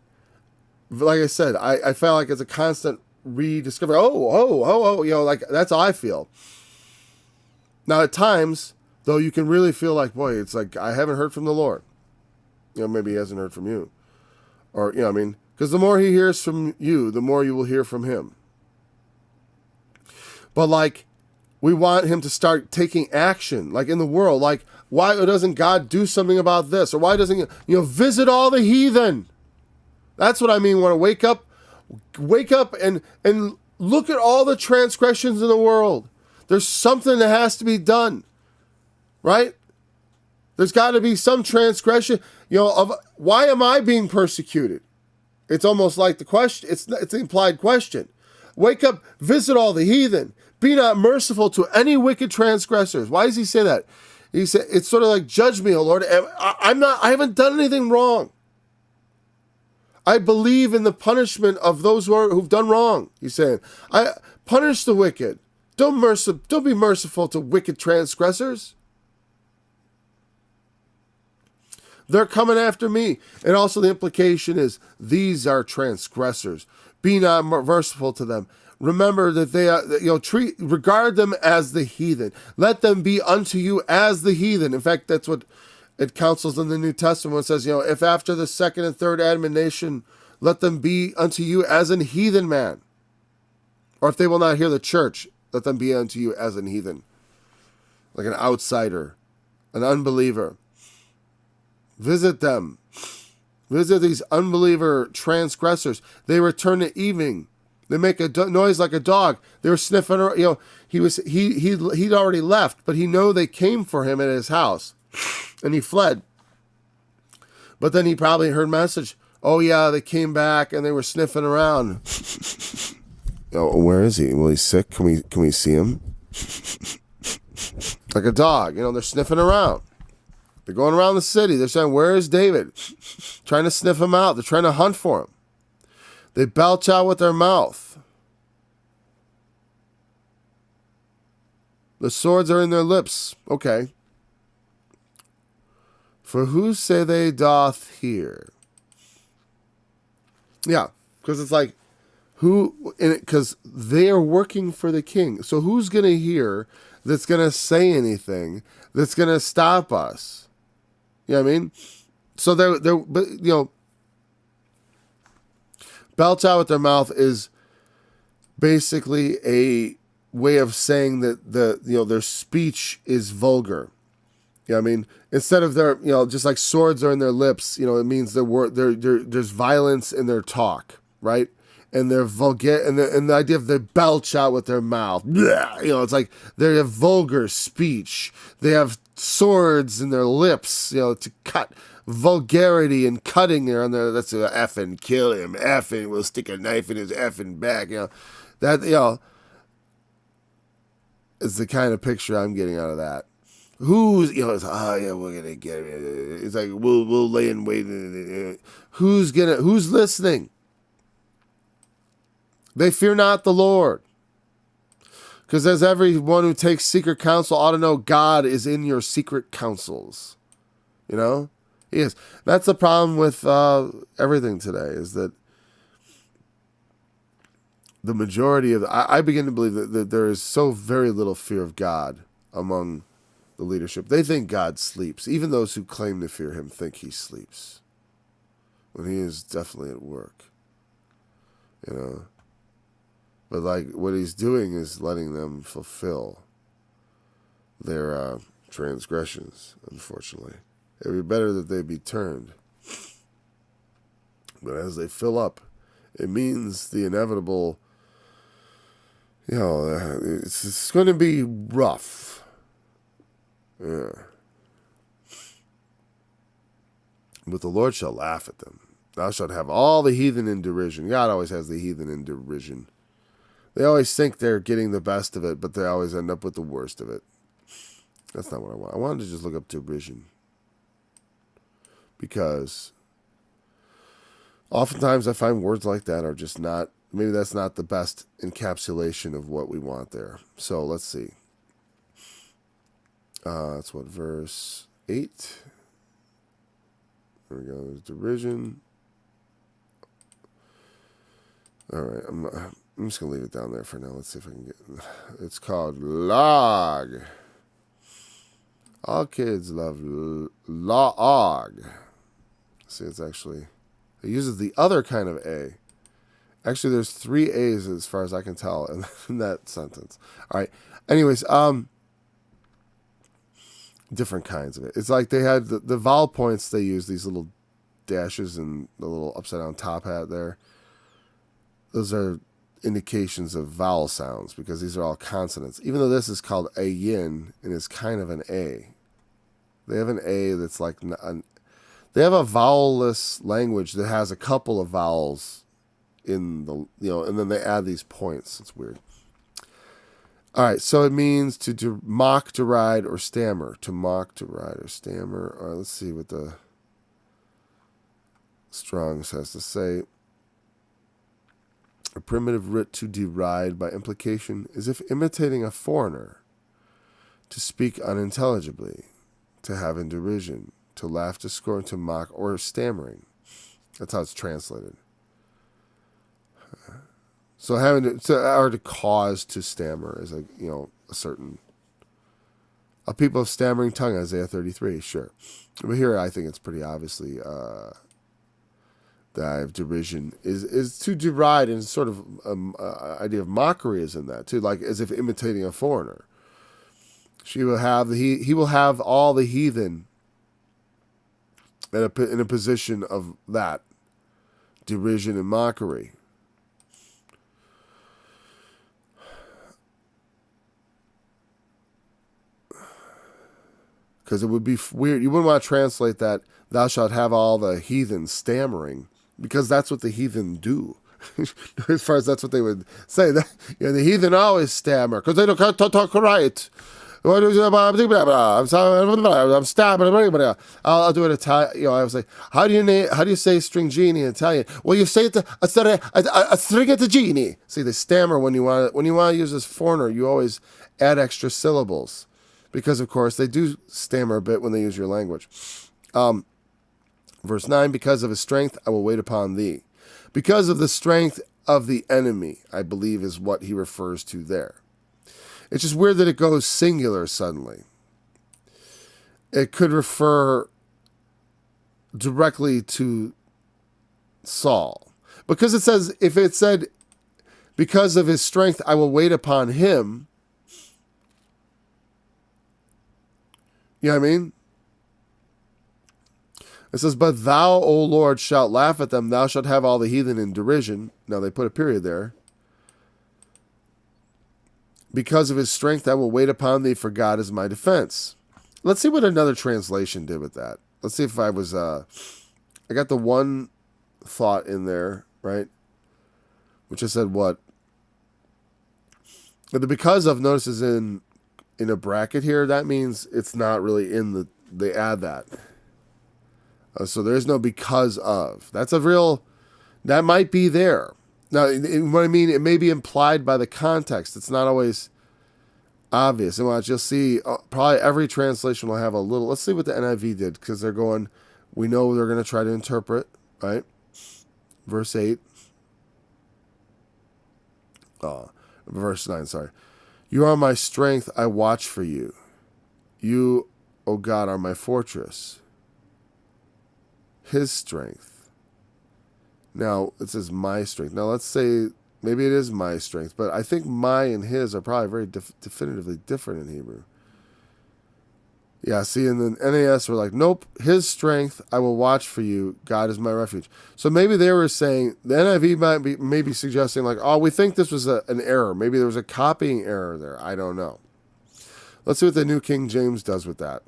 like I said, I felt like it's a constant rediscovery. Oh, you know, like that's how I feel. Now at times Though you can really feel like, boy, it's like I haven't heard from the Lord. Maybe he hasn't heard from you. Or, because the more he hears from you, the more you will hear from him. But like, we want him to start taking action, like in the world. Like, why doesn't God do something about this? Or why doesn't he, visit all the heathen? That's what I mean. Want to wake up and look at all the transgressions in the world. There's something that has to be done, right? There's got to be some transgression, of why am I being persecuted? It's almost like the question. It's the implied question. Wake up, visit all the heathen. Be not merciful to any wicked transgressors. Why does he say that? He said it's sort of like, judge me, O Lord. I haven't done anything wrong. I believe in the punishment of those who've done wrong. He's saying, I punish the wicked. Don't be merciful to wicked transgressors. They're coming after me. And also the implication is, these are transgressors. Be not merciful to them. Remember that they are, regard them as the heathen. Let them be unto you as the heathen. In fact, that's what it counsels in the New Testament. When it says, if after the second and third admonition, let them be unto you as an heathen man. Or if they will not hear the church, let them be unto you as an heathen. Like an outsider, an unbeliever. Visit them. Visit these unbeliever transgressors. They return at evening. They make a noise like a dog. They were sniffing. He'd already left, but he knew they came for him at his house, and he fled. But then he probably heard message. Oh yeah, they came back and they were sniffing around. Where is he? Well, he's sick. Can we see him? Like a dog. They're sniffing around. They're going around the city. They're saying, where is David? Trying to sniff him out. They're trying to hunt for him. They belch out with their mouth. The swords are in their lips. Okay. For who say they doth hear? Yeah, because it's like, because they are working for the king. So who's going to hear that's going to say anything that's going to stop us? You know what I mean? So belch out with their mouth is basically a way of saying that their speech is vulgar. You know what I mean? Instead of their, just like swords are in their lips, it means there's violence in their talk, right? And they're vulgar, and the idea of they belch out with their mouth. It's like they have vulgar speech. They have swords in their lips, to cut. Vulgarity and cutting there on there. That's a effing kill him. Effing, we'll stick a knife in his effing back. That is the kind of picture I'm getting out of that. Who's it's we're gonna get him. It's like we'll lay in wait. Who's listening? They fear not the Lord. Because as everyone who takes secret counsel ought to know, God is in your secret counsels. He is. That's the problem with everything today, is that the majority of... I begin to believe that there is so very little fear of God among the leadership. They think God sleeps. Even those who claim to fear him think he sleeps, when he is definitely at work. But like what he's doing is letting them fulfill their transgressions, unfortunately. It would be better that they be turned. But as they fill up, it means the inevitable, it's going to be rough. Yeah. But the Lord shall laugh at them. Thou shalt have all the heathen in derision. God always has the heathen in derision. They always think they're getting the best of it, but they always end up with the worst of it. That's not what I want. I wanted to just look up derision. Because oftentimes I find words like that are just not, maybe that's not the best encapsulation of what we want there. So let's see. That's what, verse 8? There we go. There's derision. All right. I'm just going to leave it down there for now. Let's see if I can get... It's called log. All kids love log. See, it's actually, it uses the other kind of A. Actually, there's 3 A's as far as I can tell in that sentence. All right. Anyways, different kinds of it. It's like they had the vowel points they use, these little dashes and the little upside down top hat there. Those are indications of vowel sounds because these are all consonants. Even though this is called a yin and is kind of an A. They have an A that's like they have a vowelless language that has a couple of vowels in the, and then they add these points. It's weird. All right, so it means to mock, deride, or stammer. To mock, deride, or stammer. All right, let's see what the Strong's has to say. A primitive writ to deride by implication is if imitating a foreigner, to speak unintelligibly, to have in derision, to laugh, to scorn, to mock, or stammering. That's how it's translated. So having to cause to stammer is a certain. A people of stammering tongue, Isaiah 33, sure. But here I think it's pretty obviously the derision is to deride, and sort of idea of mockery is in that too, like as if imitating a foreigner. He will have all the heathen in a position of that derision and mockery. Because it would be weird. You wouldn't want to translate that, thou shalt have all the heathen stammering, because that's what the heathen do. As far as that's what they would say. The heathen always stammer, because they don't talk right. I'm sorry, I'm stammering. I'll do it Italian. I was like, how do you say string genie in Italian? Well, you say it a string at the genie. See, they stammer when you want to use this foreigner. You always add extra syllables. Because, of course, they do stammer a bit when they use your language. Verse 9, because of his strength, I will wait upon thee. Because of the strength of the enemy, I believe is what he refers to there. It's just weird that it goes singular suddenly. It could refer directly to Saul. Because it says, if it said, because of his strength, I will wait upon him. You know what I mean? It says, but thou, O Lord, shalt laugh at them. Thou shalt have all the heathen in derision. Now they put a period there. Because of his strength, I will wait upon thee, for God is my defense. Let's see what another translation did with that. Let's see if I was, I got the one thought in there, right? Which I said what? But the because of, notice, is in a bracket here. That means it's not really in they add that. So there is no because of. That's a real, that might be there. Now, what I mean, it may be implied by the context. It's not always obvious. And watch, you'll see, probably every translation will have a little, let's see what the NIV did, because they're going, we know they're going to try to interpret, right? Verse 8. Verse 9, sorry. You are my strength, I watch for you. You, O God, are my fortress. His strength. Now, it says my strength. Now, let's say, maybe it is my strength, but I think my and his are probably very definitively different in Hebrew. Yeah, see, in the NAS, we're like, nope, his strength, I will watch for you. God is my refuge. So maybe they were saying, the NIV might be suggesting, like, oh, we think this was an error. Maybe there was a copying error there. I don't know. Let's see what the New King James does with that,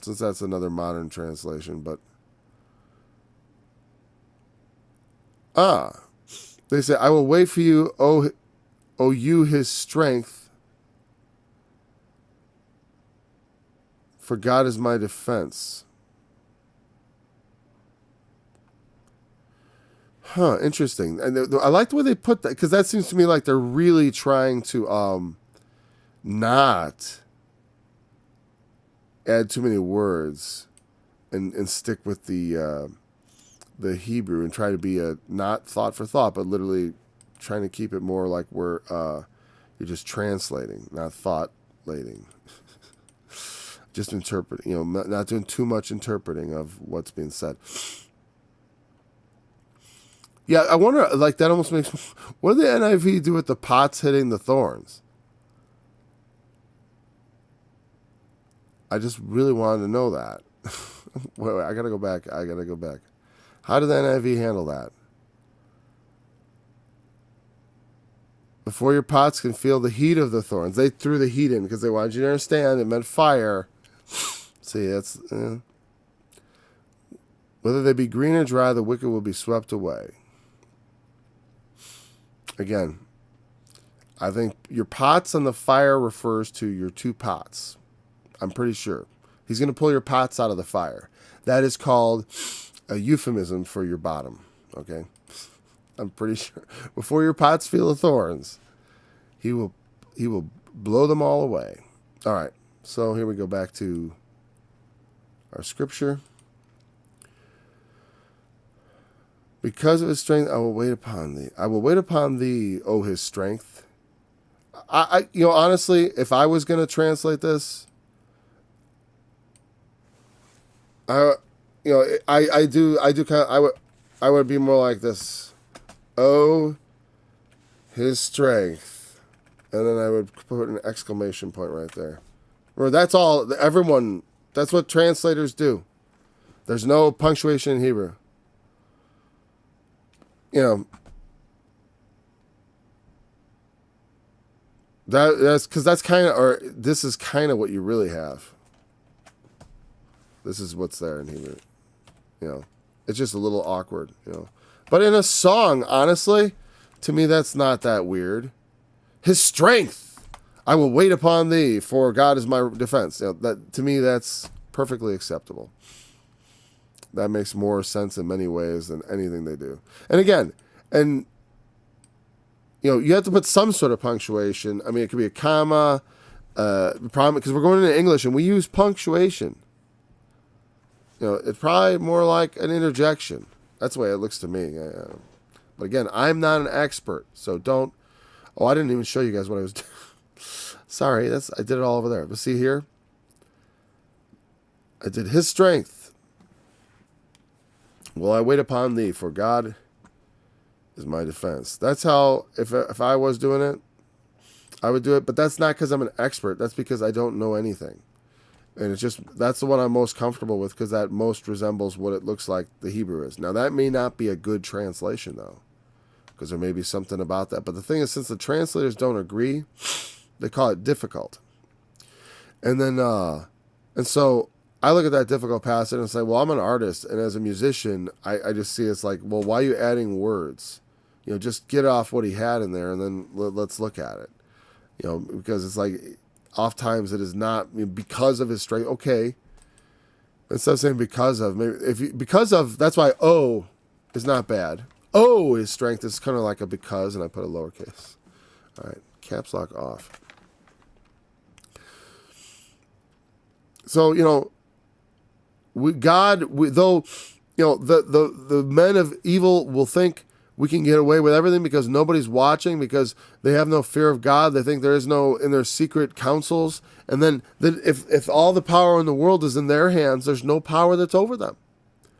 since that's another modern translation. But, they say, I will wait for you, O you, his strength. For God is my defense. Huh, interesting. And I like the way they put that, because that seems to me like they're really trying to not add too many words and stick with the Hebrew and try to be a not thought for thought, but literally trying to keep it more like you're just translating, not thought-lating. just interpret, not doing too much interpreting of what's being said. Yeah, I wonder, like, that almost makes, what did the NIV do with the pots hitting the thorns? I just really wanted to know that. Wait, I gotta go back. How did the NIV handle that? Before your pots can feel the heat of the thorns. They threw the heat in because they wanted you to understand it meant fire. See, that's... Whether they be green or dry, the wicked will be swept away. Again, I think your pots on the fire refers to your two pots. I'm pretty sure. He's going to pull your pots out of the fire. That is called a euphemism for your bottom. Okay? I'm pretty sure. Before your pots feel the thorns, he will blow them all away. All right. So here we go back to our scripture. Because of his strength, I will wait upon thee. I will wait upon thee, O his strength. I honestly, if I was going to translate this, I would be more like this. Oh, his strength. And then I would put an exclamation point right there. Or that's all, everyone, that's what translators do. There's no punctuation in Hebrew. That's because that's kind of, or this is kind of what you really have. This is what's there in Hebrew. It's just a little awkward, But in a song, honestly, to me, that's not that weird. His strength, I will wait upon thee, for God is my defense. That to me, that's perfectly acceptable. That makes more sense in many ways than anything they do. And again, you have to put some sort of punctuation. I mean, it could be a comma, because we're going into English and we use punctuation. It's probably more like an interjection. That's the way it looks to me. But again, I'm not an expert, so don't. Oh, I didn't even show you guys what I was doing. Sorry, I did it all over there. But see here, I did his strength. Will I wait upon thee, for God is my defense. That's how, if I was doing it, I would do it. But that's not because I'm an expert. That's because I don't know anything. And that's the one I'm most comfortable with, because that most resembles what it looks like the Hebrew is. Now, that may not be a good translation, though, because there may be something about that. But the thing is, since the translators don't agree, they call it difficult. And then, and so I look at that difficult passage and say, well, I'm an artist. And as a musician, I just see it's like, well, why are you adding words? Just get off what he had in there and then let's look at it. Because it's like, oftentimes it is not because of his strength. Okay. Instead of saying because of, maybe because of, that's why O is not bad. O, his strength is kind of like a because, and I put a lowercase. All right. Caps lock off. So, the men of evil will think we can get away with everything because nobody's watching, because they have no fear of God. They think there is no in their secret councils. And then if all the power in the world is in their hands, there's no power that's over them.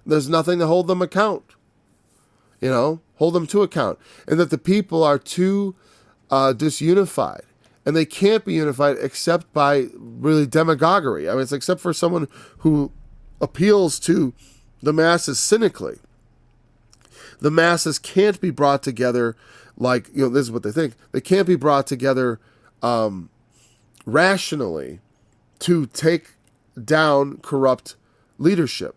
There's nothing to hold them hold them to account. And that the people are too disunified. And they can't be unified except by really demagoguery. I mean, it's except for someone who appeals to the masses cynically. The masses can't be brought together like, this is what they think. They can't be brought together rationally to take down corrupt leadership.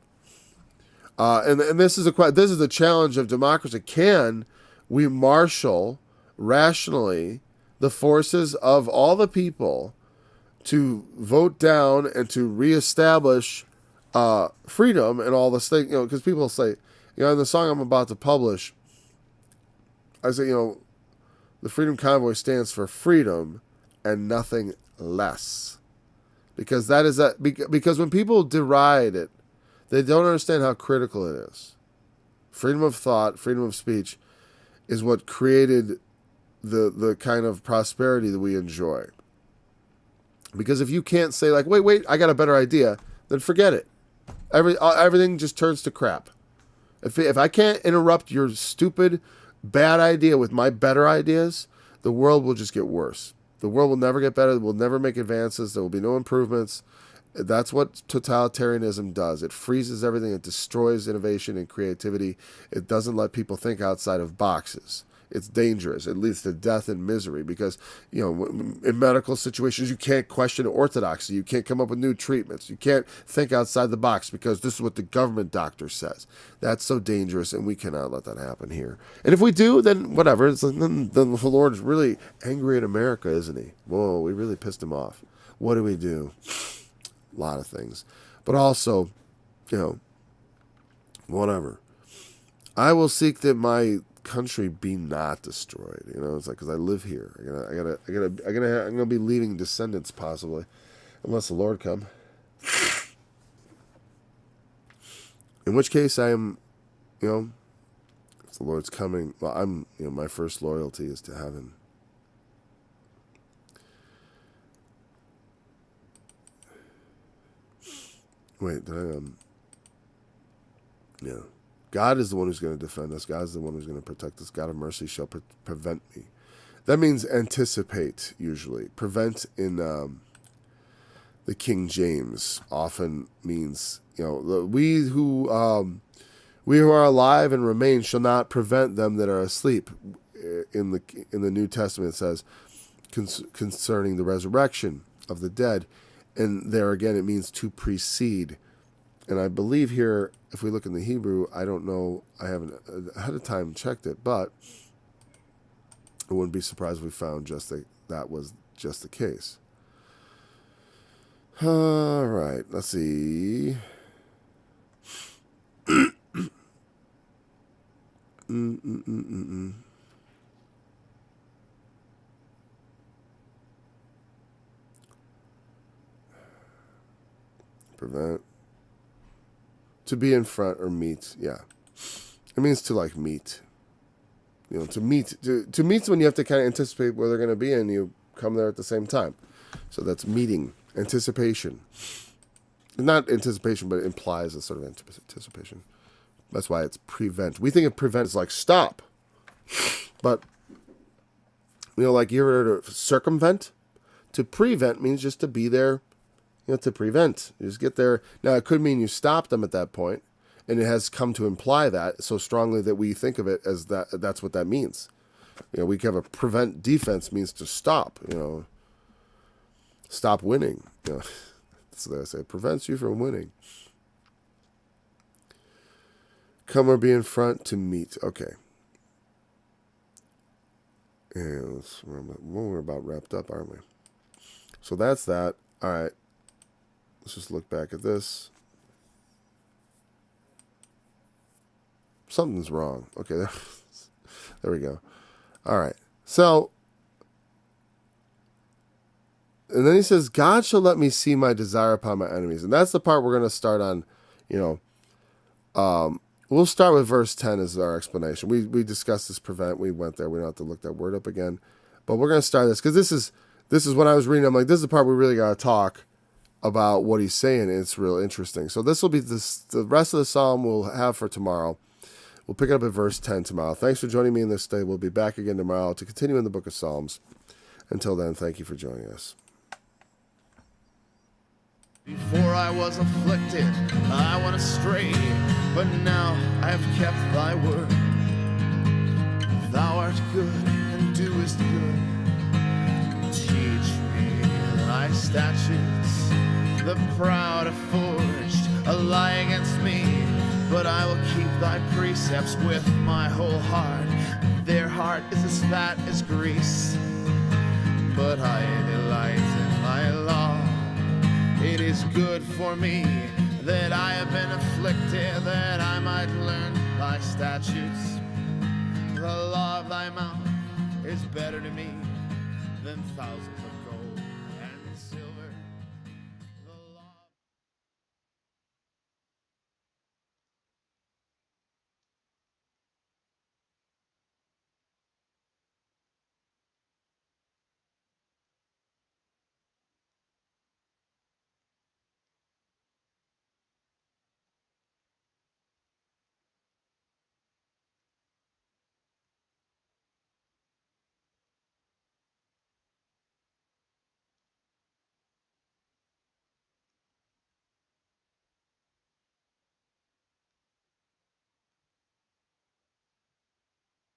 And this is the challenge of democracy. Can we marshal rationally the forces of all the people to vote down and to reestablish freedom and all this thing? Because people say, in the song I'm about to publish, I say, the Freedom Convoy stands for freedom and nothing less. Because because when people deride it, they don't understand how critical it is. Freedom of thought, freedom of speech is what created the kind of prosperity that we enjoy. Because if you can't say like, wait, I got a better idea, then forget it. Everything just turns to crap. If I can't interrupt your stupid, bad idea with my better ideas, the world will just get worse. The world will never get better. We'll never make advances. There will be no improvements. That's what totalitarianism does. It freezes everything. It destroys innovation and creativity. It doesn't let people think outside of boxes. It's dangerous. It leads to death and misery because, in medical situations, you can't question orthodoxy. You can't come up with new treatments. You can't think outside the box because this is what the government doctor says. That's so dangerous, and we cannot let that happen here. And if we do, then whatever. Then the Lord is really angry at America, isn't he? Whoa, we really pissed him off. What do we do? A lot of things. But also, whatever. I will seek that my country be not destroyed. It's like, because I live here. I'm gonna be leaving descendants possibly, unless the Lord come. In which case, I am, if the Lord's coming, well, I'm, my first loyalty is to heaven. Wait, did I, yeah. God is the one who's going to defend us. God is the one who's going to protect us. God of mercy shall prevent me. That means anticipate, usually. Prevent in the King James often means, we who are alive and remain shall not prevent them that are asleep. In the New Testament it says concerning the resurrection of the dead. And there again it means to precede. And I believe here, if we look in the Hebrew, I don't know, I haven't ahead of time checked it, but I wouldn't be surprised if we found that was just the case. All right, let's see. Prevent. To be in front or meet, yeah. It means to like meet. To meet. To meet's when you have to kind of anticipate where they're going to be and you come there at the same time. So that's meeting. Anticipation. Not anticipation, but it implies a sort of anticipation. That's why it's prevent. We think of prevent as like stop. But, like you ever heard of circumvent? To prevent means just to be there. To prevent. You just get there. Now, it could mean you stop them at that point, and it has come to imply that so strongly that we think of it as that's what that means. We have a prevent defense means to stop, stop winning. That's what I say. It prevents you from winning. Come or be in front to meet. Okay. And we're about wrapped up, aren't we? So that's that. All right. Let's just look back at this. Something's wrong. Okay, there we go. All right. So, and then he says, God shall let me see my desire upon my enemies. And that's the part we're going to start on, we'll start with verse 10 as our explanation. We discussed this prevent. We went there. We don't have to look that word up again. But we're going to start this because this is when I was reading, I'm like, this is the part we really got to talk about what he's saying. It's real interesting. So this will be the rest of the psalm we'll have for tomorrow. We'll pick it up at verse 10 tomorrow. Thanks for joining me in this day. We'll be back again tomorrow to continue in the book of Psalms. Until then, thank you for joining us. Before I was afflicted, I went astray, but now I have kept thy word. Thou art good and doest good. Teach me thy statutes. The proud have forged a lie against me, but I will keep thy precepts with my whole heart. Their heart is as fat as grease, but I delight in thy law. It is good for me that I have been afflicted, that I might learn thy statutes. The law of thy mouth is better to me than thousands of gold.